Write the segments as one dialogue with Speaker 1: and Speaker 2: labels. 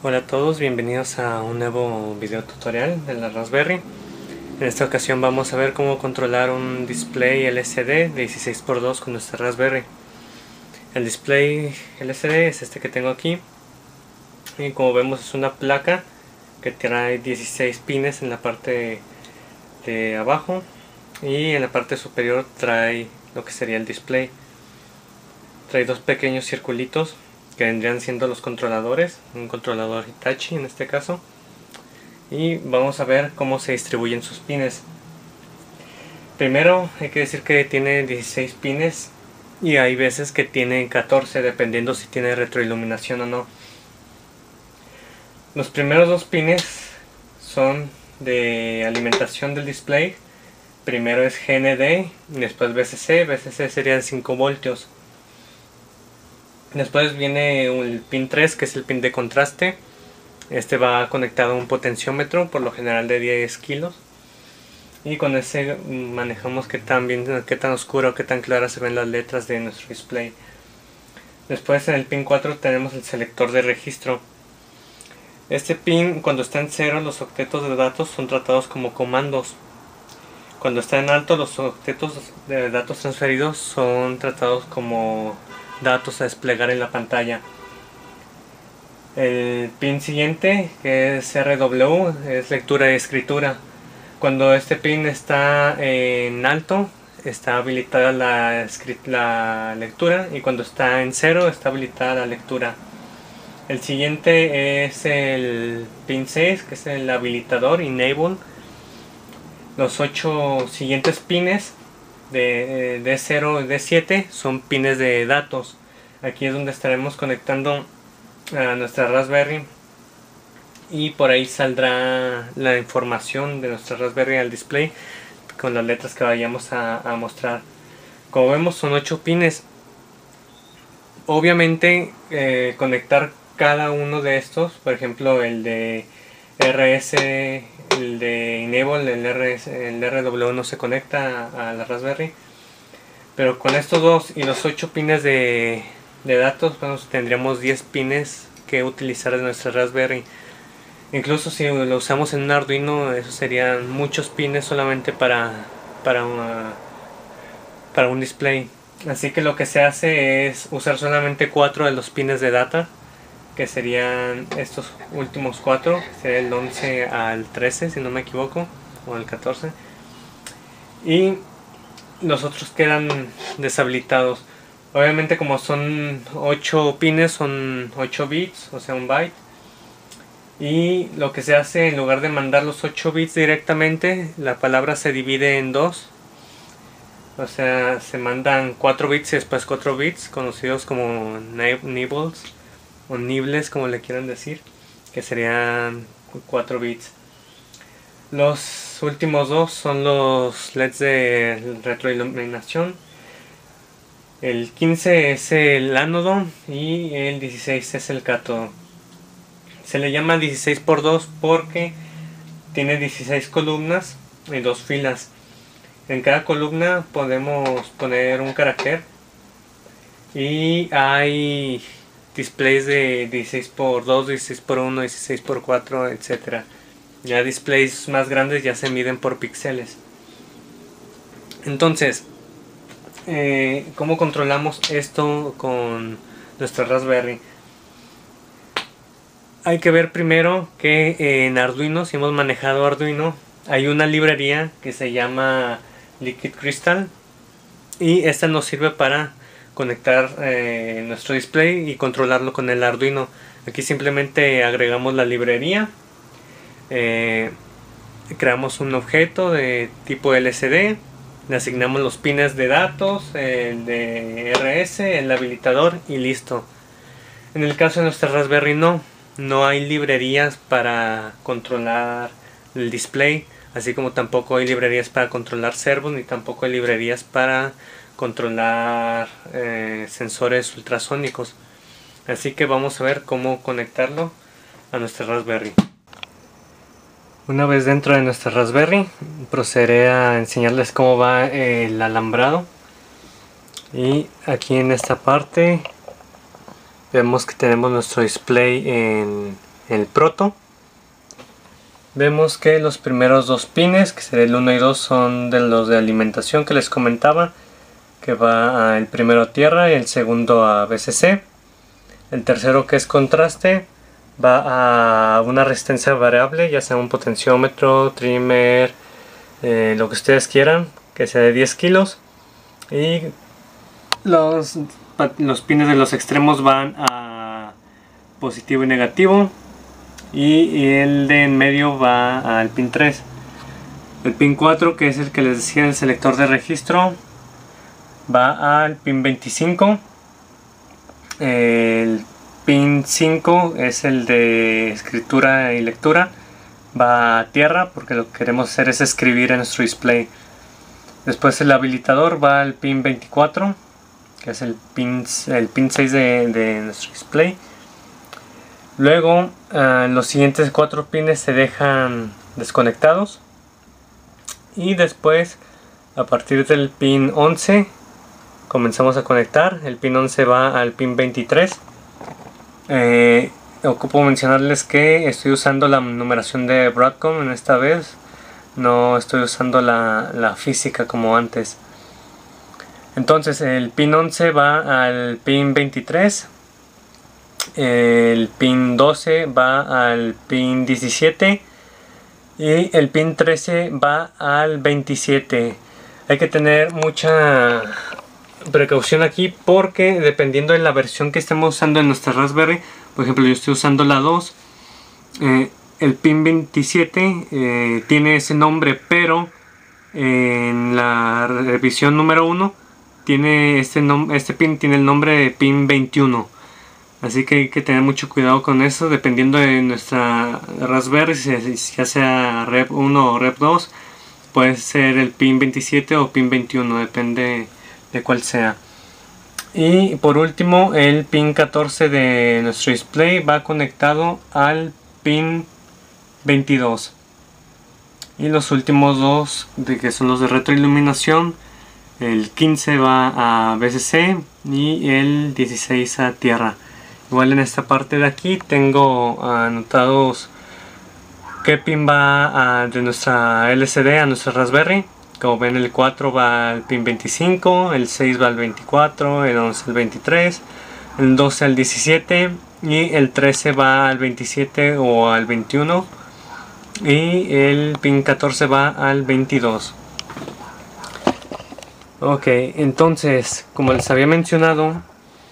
Speaker 1: Hola a todos, bienvenidos a un nuevo video tutorial de la Raspberry. En esta ocasión vamos a ver cómo controlar un display LCD de 16x2 con nuestra Raspberry. El display LCD es este que tengo aquí, y como vemos es una placa que trae 16 pines en la parte de abajo, y en la parte superior trae lo que sería el display. Trae dos pequeños circulitos que vendrían siendo los controladores, un controlador Hitachi en este caso, y vamos a ver cómo se distribuyen sus pines. Primero hay que decir que tiene 16 pines y hay veces que tiene 14 dependiendo si tiene retroiluminación o no. Los primeros dos pines son de alimentación del display. Primero es GND y después VCC. VCC serían 5 voltios. Después viene el pin 3, que es el pin de contraste. Este va conectado a un potenciómetro, por lo general de 10 kilos. Y con ese manejamos qué tan oscuro o qué tan claras se ven las letras de nuestro display. Después en el pin 4 tenemos el selector de registro. Este pin, cuando está en cero, los octetos de datos son tratados como comandos. Cuando está en alto, los octetos de datos transferidos son tratados como datos a desplegar en la pantalla. El pin siguiente, que es RW, es lectura y escritura. Cuando este pin está en alto, está habilitada la lectura, y cuando está en cero, está habilitada la lectura. El siguiente es el pin 6, que es el habilitador, Enable. Los 8 siguientes pines de D0 y D7 son pines de datos. Aquí es donde estaremos conectando a nuestra Raspberry, y por ahí saldrá la información de nuestra Raspberry al display con las letras que vayamos a mostrar. Como vemos, son 8 pines. Obviamente conectar cada uno de estos, por ejemplo el de RS, el de Enable, el RW no se conecta a la Raspberry, pero con estos dos y los 8 pines de datos, bueno, tendríamos 10 pines que utilizar de nuestra Raspberry. Incluso si lo usamos en un Arduino, eso serían muchos pines solamente para un display. Así que lo que se hace es usar solamente 4 de los pines de data, que serían estos últimos 4, sería el 11 al 13 si no me equivoco, o el 14, y los otros quedan deshabilitados. Obviamente, como son 8 pines, son 8 bits, o sea un byte, y lo que se hace, en lugar de mandar los 8 bits directamente, la palabra se divide en 2. O sea, se mandan 4 bits y después 4 bits, conocidos como nibbles o nibles, como le quieran decir, que serían 4 bits. Los últimos dos son los LEDs de retroiluminación. El 15 es el ánodo y el 16 es el cátodo. Se le llama 16x2 porque tiene 16 columnas y 2 filas. En cada columna podemos poner un carácter, y hay displays de 16x2, 16x1, 16x4, etc. Ya displays más grandes ya se miden por píxeles. Entonces, ¿cómo controlamos esto con nuestra Raspberry? Hay que ver primero que en Arduino, si hemos manejado Arduino, hay una librería que se llama Liquid Crystal, y esta nos sirve para conectar nuestro display y controlarlo con el Arduino. Aquí simplemente agregamos la librería, creamos un objeto de tipo LCD, le asignamos los pines de datos, el de RS, el habilitador, y listo. En el caso de nuestra Raspberry no hay librerías para controlar el display, así como tampoco hay librerías para controlar servos, ni tampoco hay librerías para controlar sensores ultrasónicos. Así que vamos a ver cómo conectarlo a nuestra Raspberry. Una vez dentro de nuestra Raspberry, procederé a enseñarles cómo va el alambrado. Y aquí en esta parte vemos que tenemos nuestro display en el proto. Vemos que los primeros dos pines, que sería el 1 y 2, son de los de alimentación que les comentaba, que va el primero a tierra y el segundo a VCC. El tercero, que es contraste, va a una resistencia variable, ya sea un potenciómetro, trimmer, lo que ustedes quieran, que sea de 10 kilos. Y los pines de los extremos van a positivo y negativo, y el de en medio va al pin 3. El pin 4, que es el que les decía, el selector de registro, va al pin 25. El pin 5 es el de escritura y lectura, va a tierra porque lo que queremos hacer es escribir en nuestro display. Después el habilitador va al pin 24, que es el pin 6 de nuestro display. Luego los siguientes 4 pines se dejan desconectados, y después a partir del pin 11 comenzamos a conectar. El pin 11 va al pin 23. Ocupo mencionarles que estoy usando la numeración de Broadcom en esta vez, no estoy usando la física como antes. Entonces el pin 11 va al pin 23, el pin 12 va al pin 17 y el pin 13 va al 27. Hay que tener mucha precaución aquí porque dependiendo de la versión que estemos usando en nuestra Raspberry, por ejemplo yo estoy usando la 2, el pin 27 tiene ese nombre, pero en la revisión número 1 tiene este pin tiene el nombre de pin 21. Así que hay que tener mucho cuidado con eso, dependiendo de nuestra Raspberry, ya sea Rep 1 o Rep 2, puede ser el pin 27 o pin 21, depende de cuál sea. Y por último, el pin 14 de nuestro display va conectado al pin 22. Y los últimos dos, que son los de retroiluminación, el 15 va a VCC y el 16 a tierra. Igual en esta parte de aquí tengo anotados qué pin va de nuestra LCD a nuestra Raspberry. Como ven, el 4 va al pin 25, el 6 va al 24, el 11 al 23, el 12 al 17 y el 13 va al 27 o al 21 y el pin 14 va al 22. Ok, entonces, como les había mencionado,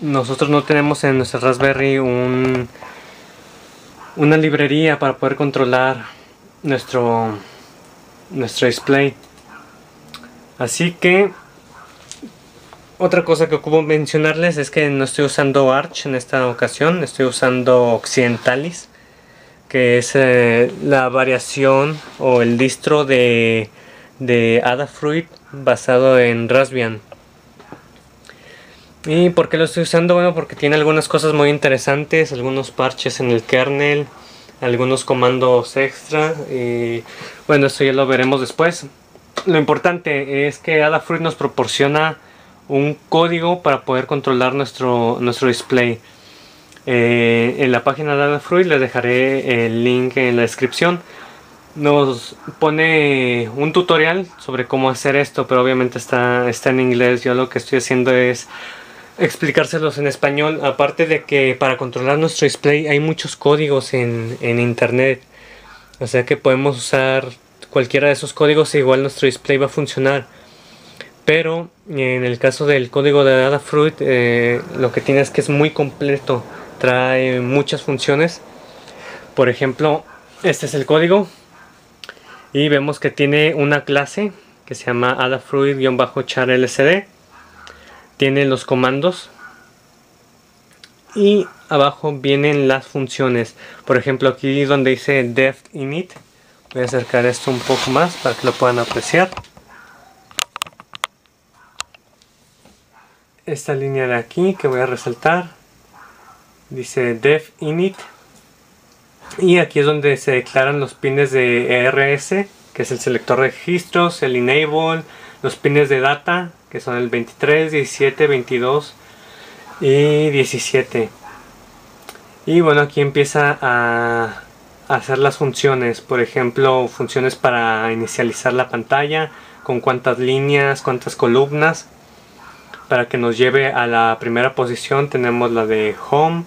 Speaker 1: nosotros no tenemos en nuestra Raspberry una librería para poder controlar nuestro display. Así que otra cosa que ocupo mencionarles es que no estoy usando Arch en esta ocasión, estoy usando Occidentalis, que es la variación o el distro de Adafruit basado en Raspbian. ¿Y por qué lo estoy usando? Bueno, porque tiene algunas cosas muy interesantes, algunos parches en el kernel, algunos comandos extra, y bueno, esto ya lo veremos después. Lo importante es que Adafruit nos proporciona un código para poder controlar nuestro display. En la página de Adafruit les dejaré el link en la descripción. Nos pone un tutorial sobre cómo hacer esto, pero obviamente está en inglés. Yo lo que estoy haciendo es explicárselos en español, aparte de que para controlar nuestro display hay muchos códigos en internet, o sea que podemos usar cualquiera de esos códigos e igual nuestro display va a funcionar. Pero en el caso del código de Adafruit, lo que tiene es que es muy completo, trae muchas funciones. Por ejemplo, este es el código y vemos que tiene una clase que se llama Adafruit-char LCD. Tiene los comandos y abajo vienen las funciones. Por ejemplo, aquí donde dice def init, voy a acercar esto un poco más para que lo puedan apreciar. Esta línea de aquí que voy a resaltar dice def init, y aquí es donde se declaran los pines de ERS, que es el selector de registros, el enable, los pines de data, que son el 23, 17, 22 y 17. Y bueno, aquí empieza a hacer las funciones, por ejemplo, funciones para inicializar la pantalla, con cuántas líneas, cuántas columnas. Para que nos lleve a la primera posición tenemos la de Home,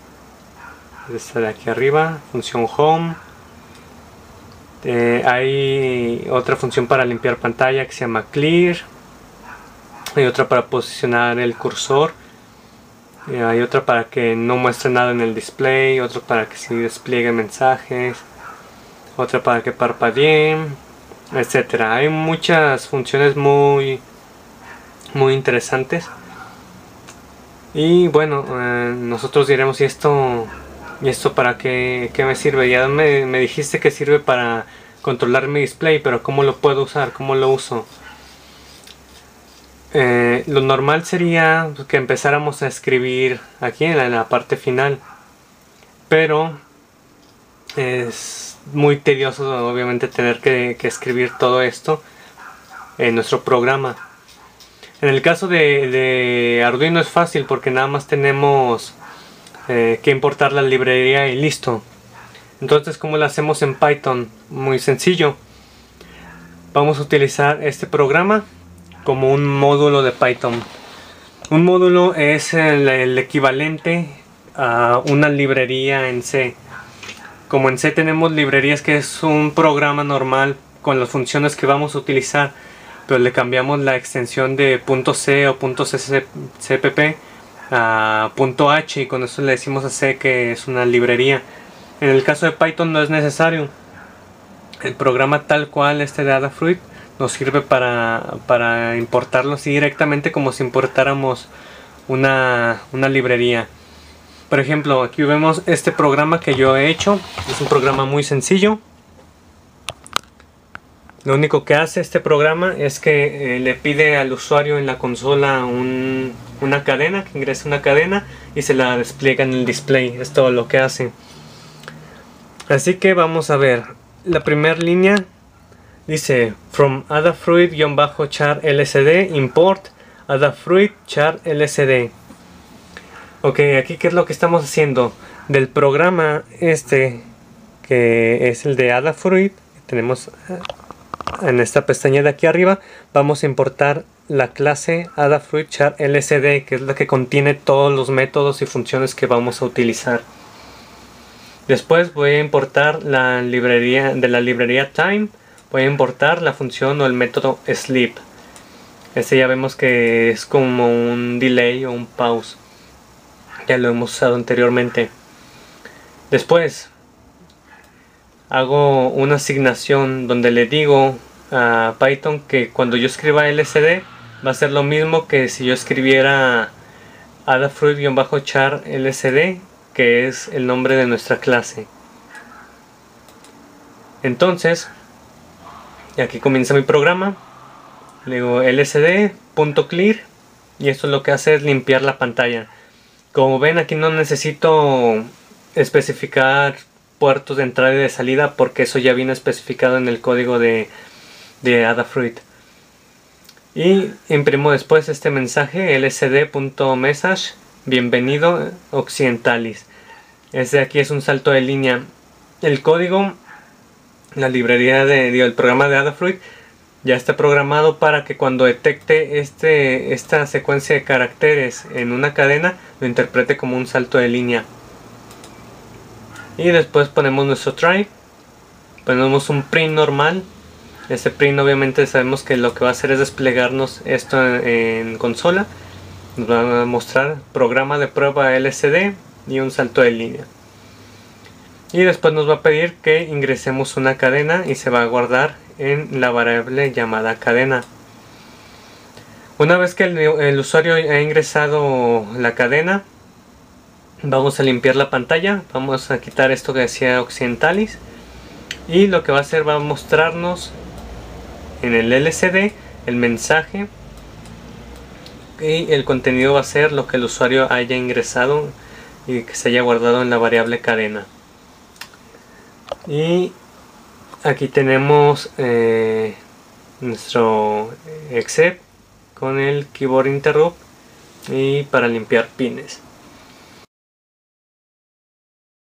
Speaker 1: esta de aquí arriba, función Home. Hay otra función para limpiar pantalla que se llama Clear. Hay otra para posicionar el cursor. Hay otra para que no muestre nada en el display. Otra para que sí despliegue mensajes. Otra para que parpadeen, etcétera. Hay muchas funciones muy interesantes. Y bueno, nosotros diremos, ¿y esto para qué me sirve? Ya me dijiste que sirve para controlar mi display, pero ¿cómo lo puedo usar? ¿Cómo lo uso? Lo normal sería que empezáramos a escribir aquí en la parte final, pero es muy tedioso obviamente tener que escribir todo esto en nuestro programa. En el caso de Arduino es fácil porque nada más tenemos que importar la librería y listo. Entonces, ¿cómo lo hacemos en Python? Muy sencillo. Vamos a utilizar este programa como un módulo de Python. Un módulo es el equivalente a una librería en C. Como en C tenemos librerías, que es un programa normal con las funciones que vamos a utilizar, pero le cambiamos la extensión de .c o .cpp a .h, y con eso le decimos a C que es una librería. En el caso de Python no es necesario. El programa tal cual, este de Adafruit, nos sirve para importarlo así directamente, como si importáramos una librería. Por ejemplo, aquí vemos este programa que yo he hecho. Es un programa muy sencillo. Lo único que hace este programa es que le pide al usuario en la consola una cadena, que ingrese una cadena y se la despliega en el display. Es todo lo que hace. Así que vamos a ver. La primera línea dice from Adafruit-char lsd import Adafruit-char lsd. Ok, aquí ¿qué es lo que estamos haciendo? Del programa este, que es el de Adafruit, tenemos en esta pestaña de aquí arriba, vamos a importar la clase Adafruit-char lsd, que es la que contiene todos los métodos y funciones que vamos a utilizar. Después voy a importar la librería time. Voy a importar la función o el método sleep. Este ya vemos que es como un delay o un pause. Ya lo hemos usado anteriormente. Después hago una asignación donde le digo a Python que cuando yo escriba lsd va a ser lo mismo que si yo escribiera Adafruit-char lsd, que es el nombre de nuestra clase. Entonces, aquí comienza mi programa. Le digo lsd.clear y esto lo que hace es limpiar la pantalla. Como ven, aquí no necesito especificar puertos de entrada y de salida, porque eso ya viene especificado en el código de Adafruit. Y imprimo después este mensaje lsd.message bienvenido Occidentalis. Este de aquí es un salto de línea. El código, la librería el programa de Adafruit ya está programado para que cuando detecte esta secuencia de caracteres en una cadena, lo interprete como un salto de línea. Y después ponemos nuestro try, ponemos un print normal. Este print obviamente sabemos que lo que va a hacer es desplegarnos esto en consola. Nos va a mostrar programa de prueba LCD y un salto de línea. Y después nos va a pedir que ingresemos una cadena y se va a guardar en la variable llamada cadena. Una vez que el usuario ha ingresado la cadena, vamos a limpiar la pantalla. Vamos a quitar esto que decía Occidentalis. Y lo que va a hacer, va a mostrarnos en el LCD el mensaje. Y el contenido va a ser lo que el usuario haya ingresado y que se haya guardado en la variable cadena. Y aquí tenemos nuestro exec con el keyboard interrupt y para limpiar pines.